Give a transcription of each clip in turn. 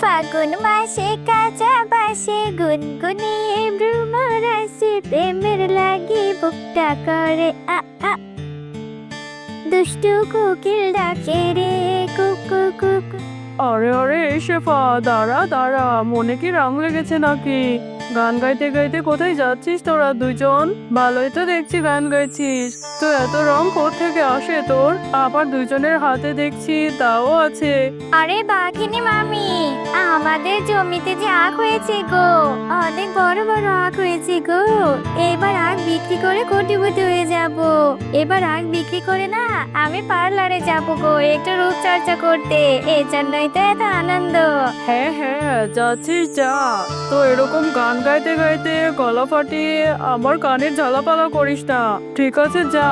ফাগুন মাসে কাঁচা বাসে গুনগুনিয়ে ভ্রমর আসে প্রেমের লাগি বুকটা করে আ আ দুষ্টু কোকিল ডাকে রে কুকু কুকু। আরে আরে শেফা, দাঁড়া দাঁড়া, মনে কি রং লেগেছে নাকি? গান গাইতে গাইতে কোথায় যাচ্ছিস তোরা দুজন? ভালোই তো দেখছি গান গাইছিস, তো এত রং কোত্থেকে আসে তোর? আবার দুজনের হাতে দেখছি তাও আছে। আরে বাঘিনী মামি, আমাদের জমিতে যে আখ হয়েছে গো, অনেক বড় বড় আখ হয়েছে গো। এবার আখ বিক্রি করে কোটিপতি হয়ে যাব। এবার আখ বিক্রি করে না আমি পার্লারে যাব গো একটু রূপচর্চা করতে, এই জন্যই তো এত আনন্দ। হ্যাঁ হ্যাঁ, যাচ্ছিস যা। তো এরকম গান গাইতে গাইতে গলা ফাটিয়ে আমার কানের ঝালাপালা করিস না, ঠিক আছে? যা,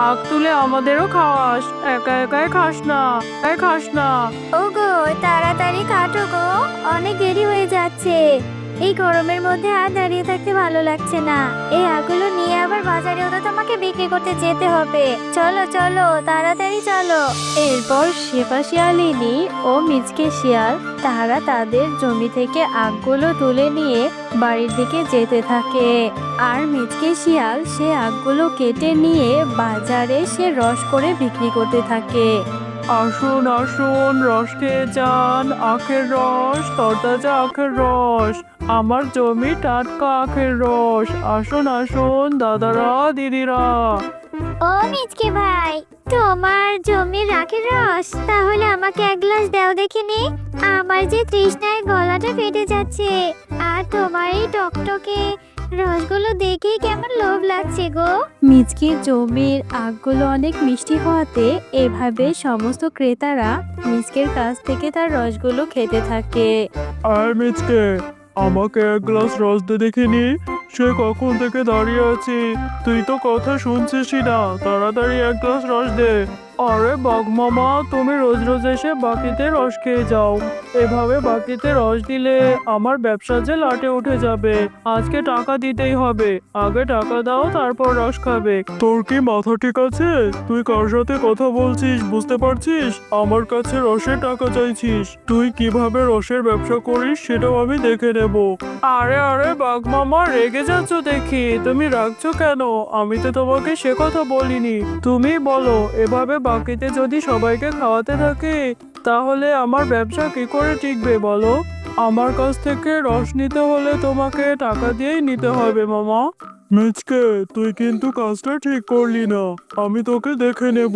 আখ তুলে আমাদেরও খাওয়াস, একা একাই খাস না, একাই খাস না। ওগো তাড়াতাড়ি কাটো গো, অনেক দেরি হয়ে যাচ্ছে। এই গরমের মধ্যে আর দাঁড়িয়ে থাকতে ভালো লাগছে না। এই আখগুলো নিয়ে আবার বাজারেও তো তোমাকে বিক্রি করতে যেতে হবে। চলো চলো তাড়াতাড়ি চলো। এরপর শেফা শিয়ালিনী ও মিচকে শিয়াল তারা তাদের জমি থেকে আখগুলো তুলে নিয়ে বাড়ির দিকে যেতে থাকে। আর মিচকে শিয়াল সে আখগুলো কেটে নিয়ে বাজারে সে রস করে বিক্রি করতে থাকে। আসুন আসুন, রস খেয়ে যান, আখের রস, তরতাজা আখের রস, আমার জমি টাটকা আখের রস। আসুন আসুন দাদারা দিদিরা। ও মিচকে ভাই, তোমার জমির আখের রস, তাহলে আমাকে এক গ্লাস দাও দেখিনি। আমার যে তৃষ্ণায় গলাটা ফেটে যাচ্ছে, আর তোমার এই টকটকে রসগুলো দেখেই কেমন লোভ লাগছে গো। মিচকের জমির আখগুলো অনেক মিষ্টি হওয়াতে এভাবে সমস্ত ক্রেতারা মিচকের কাছ থেকে তার রসগুলো খেতে থাকে। আর মিচকে, আমাকে এক গ্লাস রস দে দেখিনি। সে কখন থেকে দাঁড়িয়ে আছি, তুই তো কথা শুনছিসই না। তাড়াতাড়ি এক গ্লাস রস দে। আরে বাঘ মামা, তুমি রোজ রোজ এসে বাকিতে রস খেয়ে যাও। এভাবে বাকিতে রস দিলে আমার ব্যবসা যে লাটে উঠে যাবে। আজকে টাকা দিতেই হবে, আগে টাকা দাও তারপর রস খাবে। তোর কি মাথা ঠিক আছে? তুই কার সাথে কথা বলছিস বুঝতে পারছিস? আমার কাছে রসের টাকা চাইছিস। তুই কিভাবে রসের ব্যবসা করিস সেটাও আমি দেখে নেব। আরে আরে বাঘ মামা, রেগে যাচ্ছ দেখি। তুমি রাখছো কেন? আমি তো তোমাকে সে কথা বলিনি। তুমি বলো, এভাবে বাকিতে যদি সবাইকে খাওয়াতে থাকি তাহলে আমার ব্যবসা কি করে টিকবে বলো? আমার কাছ থেকে রস নিতে হলে তোমাকে টাকা দিয়েই নিতে হবে মামা। মিচকে, তুই কিন্তু কাজটা ঠিক করলি না। আমি তোকে দেখে নেব।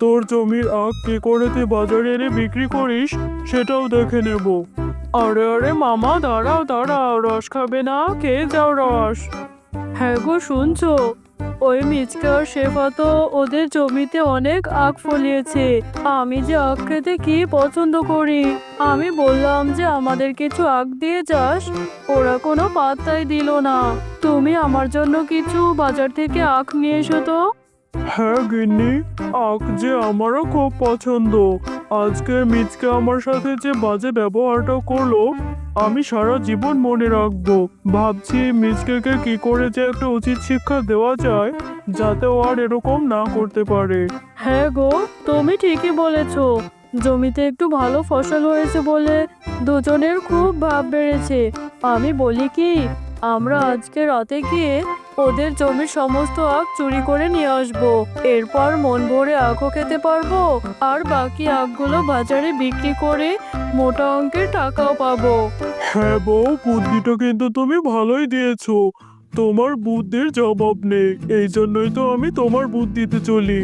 তোর জমির আখ কি করে তুই বাজারে এনে বিক্রি করিস সেটাও দেখে নেব। আরে আরে মামা, দাঁড়াও দাঁড়াও, রস খাবে না? খেয়ে যাও রস। হ্যাঁ গো, শুনছো? ওই মিচকে আর শেফা তো ওদের জমিতে অনেক আখ ফলিয়েছে। আমি যে আখ খেতে কি পছন্দ করি, আমি বললাম যে আমাদের কিছু আখ দিয়ে যাস, ওরা কোনো পাত্তাই দিল না। তুমি আমার জন্য কিছু বাজার থেকে আখ নিয়ে এসো তো। হ্যাঁ গিন্নি, আখ যে আমারও খুব পছন্দ। আজকে মিচকে আমার সাথে যে বাজে ব্যবহারটা করলো আমি সারা জীবন মনে রাখবো। ভাবছি মিচকেকে কি করে যে একটা উচিত শিক্ষা দেওয়া যায় যাতে ও আর এরকম না করতে পারে। হ্যাঁ গো, তুমি ঠিকই বলেছো। জমিতে একটু ভালো ফসল হয়েছে বলে দুজনের খুব ভাব বেড়েছে। আমি বলি কি, আমরা আজকে রাতে গিয়ে ওদের জমির সমস্ত আখ চুরি করে নিয়ে আসবো। এরপর মন ভরে আখও খেতে পারবো, আর বাকি আখগুলো বাজারে বিক্রি করে মোটা অঙ্কের টাকাও পাবো। হ্যাঁ বউ, বুদ্ধিটা কিন্তু তুমি ভালোই দিয়েছো। তোমার বুদ্ধির জবাব নেই, এই জন্যই তো আমি তোমার বুদ্ধিতে চলি।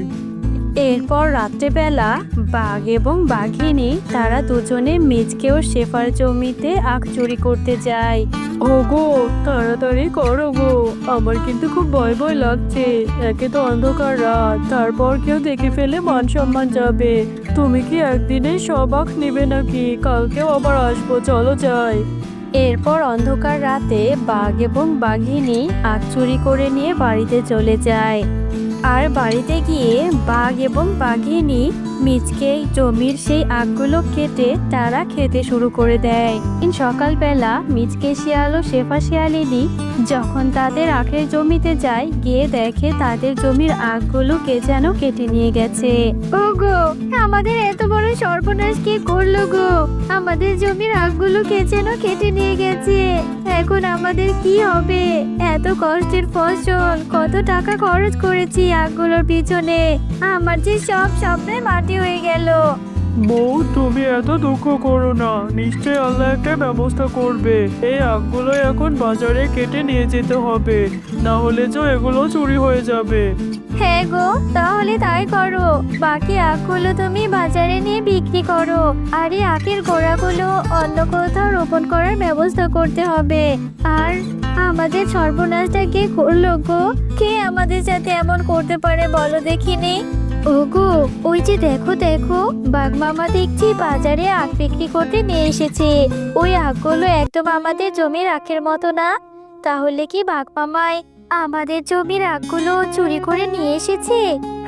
এরপর রাত্রেবেলা বাঘ এবং বাঘিনী তারা দুজনে মিচকে ও শেফার জমিতে আখ চুরি করতে যায়। ওগো তাড়াতাড়ি করো গো, আমার কিন্তু খুব ভয় ভয় লাগছে। একে তো অন্ধকার রাত, তারপর কেউ দেখে ফেলে মান সম্মান যাবে। তুমি কি একদিনেই সব আখ নেবে নাকি? কালকেও আবার আসবো, চলো যাই। এরপর অন্ধকার রাতে বাঘ এবং বাঘিনী আখ চুরি করে নিয়ে বাড়িতে চলে যায়। আর বাড়িতে গিয়ে বাঘ এবং বাঘিনী মিচকে জমির সেই আখগুলো কেটে তারা খেতে শুরু করে দেয়। সকালবেলা মিচকে শিয়াল ও শেফা শিয়ালিনী যখন তাদের আখের জমিতে যায়, গিয়ে দেখে তাদের জমির আখগুলো কে যেন কেটে নিয়ে গেছে। ওগো, আমাদের এত বড় সর্বনাশ কে করলো গো? আমাদের জমির আখগুলো কে যেন কেটে নিয়ে গেছে। এখন আমাদের কি হবে? এত কষ্টের ফসল, কত টাকা খরচ করেছি আখগুলোর পিছনে, আমার যে সব স্বপ্নে মাটি হয়ে গেল। বউ, তুমি এত দুঃখ করো না, নিশ্চয়ই আল্লাহ একটা ব্যবস্থা করবে। এই আখগুলো এখন বাজারে কেটে নিয়ে যেতে হবে, না হলে তো এগুলো চুরি হয়ে যাবে। হ্যাঁ গো, তাহলে তাই করো। বাকি আখগুলো তুমি বাজারে নিয়ে বিক্রি করো, আর এই আখের গোড়াগুলো অন্য কোথাও রোপণ করার ব্যবস্থা করতে হবে। আর আমাদের সর্বনাশটা কে করলো গো? কে আমাদের সাথে এমন করতে পারে বলো দেখিনি? ওগো, ওই যে দেখো দেখো, বাঘ মামা দেখছি বাজারে আখ বিক্রি করতে নিয়ে এসেছে। ওই আখগুলো একদম আমাদের জমির আখের মতো না? তাহলে কি বাঘ মামাই আমাদের জমির আখগুলো চুরি করে নিয়ে এসেছে?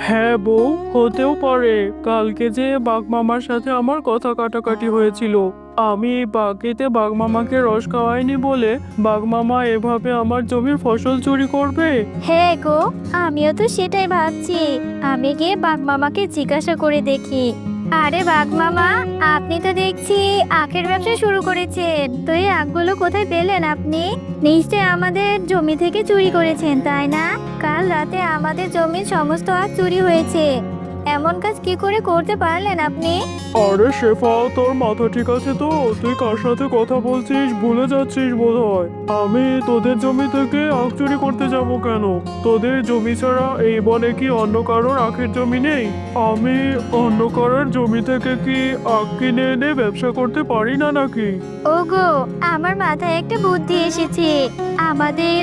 হ্যাঁ বউ, হতেও পারে। কালকে যে বাঘ মামার সাথে আমার কথা কাটাকাটি হয়েছিল, আমি এই বাগেতে বাঘ মামাকে রস খাওয়াইনি বলে বাঘ মামা এভাবে আমার জমির ফসল চুরি করবে। হ্যাঁ গো, আমিও তো সেটাই ভাবছি। আমি গিয়ে বাঘ মামাকে জিজ্ঞাসা করে দেখি। আরে বাঘ মামা, আপনি তো দেখছি আখের ব্যবসা শুরু করেছেন, তো এই আখগুলো কোথায় পেলেন আপনি? নিশ্চয় আমাদের জমি থেকে চুরি করেছেন, তাই না? কাল রাতে আমাদের জমির সমস্ত আখ চুরি হয়েছে। এমন কাজ কি করে করতে পারলেন আপনি? আরে শেফা, তোর মাথা ঠিক আছে তো? তুই কার সাথে কথা বলছিস ভুলে যাচ্ছিস বোধহয়। আমি তোদের জমি থেকে আখ চুরি করতে যাব কেন? তোদের জমি ছাড়া এই বনে কি অন্য কারোর আখের জমি নেই? আমি অন্য কারোর জমি থেকে কি আখ কিনে এনে ব্যবসা করতে পারি না নাকি? ওগো, আমার মাথায় একটা বুদ্ধি এসেছে। আমাদের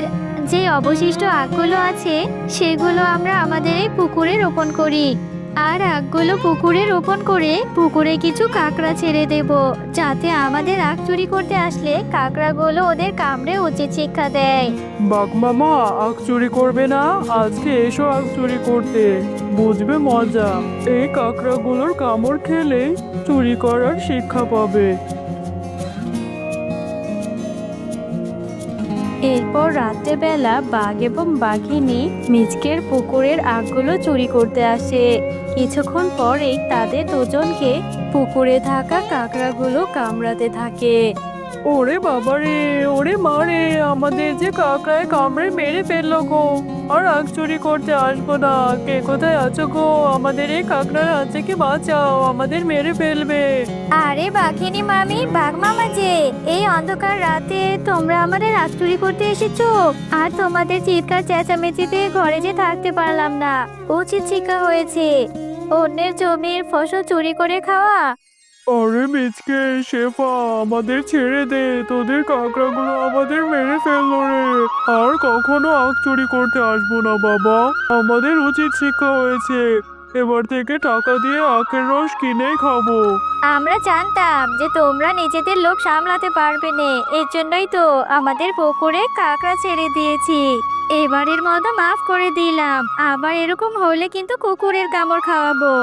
যে অবশিষ্ট আখগুলো আছে সেগুলো আমরা আমাদের এই পুকুরে রোপণ করি, আর আখগুলো পুকুরে রোপণ করে পুকুরে কিছু কাঁকড়া ছেড়ে দেব, যাতে আমাদের আখ চুরি করতে আসলে কাঁকড়াগুলো ওদের কামড়ে উচিত শিক্ষা দেয়। বাঘ মামা আখ চুরি করবে না? আজকে এসো আখ চুরি করতে, বুঝবে মজা। এই কাঁকড়াগুলোর কামড় খেলে চুরি করার শিক্ষা পাবে। এরপর রাত্রেবেলা বাঘ এবং বাঘিনী মিচকের পুকুরের আখগুলো চুরি করতে আসে। কিছুক্ষণ পরেই তাদের দুজনকে পুকুরে থাকা কাঁকড়াগুলো কামড়াতে থাকে। ওরে বাবারে, ওরে মারে, আমাদের যে কাকড়ায় কামড়ে মেরে ফেললো গো। আর আখ চুরি করতে আসবো না। কে কোথায় আছো গো? আমাদের এই কাকড়ার হাত থেকে বাঁচাও, আমাদের মেরে ফেলবে। আরে বাঘিনী মামি, বাঘ মামা যে, এই অন্ধকার রাতে তোমরা আমাদের আখ চুরি করতে এসেছো? আর তোমাদের চিৎকার চেঁচামেচিতে ঘরে যে থাকতে পারলাম না। উচিত শিক্ষা হয়েছে, অন্যের জমির ফসল চুরি করে খাওয়া। আরে মিচকে, শেফা, আমাদের ছেড়ে দে। তোদের কাকড়াগুলো আমাদের মেরে ফেললো রে। আর কখনো আখ চুরি করতে আসবো না বাবা। আমাদের উচিত শিক্ষা হয়েছে। এবার থেকে টাকা দিয়ে আখের রস কিনেই খাবো। আমরা জানতাম যে তোমরা নিজেদের লোক সামলাতে পারবে না, এর জন্যই তো আমাদের পুকুরে কাঁকড়া ছেড়ে দিয়েছি। এবারের মতো মাফ করে দিলাম, আবার এরকম হলে কিন্তু কুকুরের কামড় খাওয়াবো।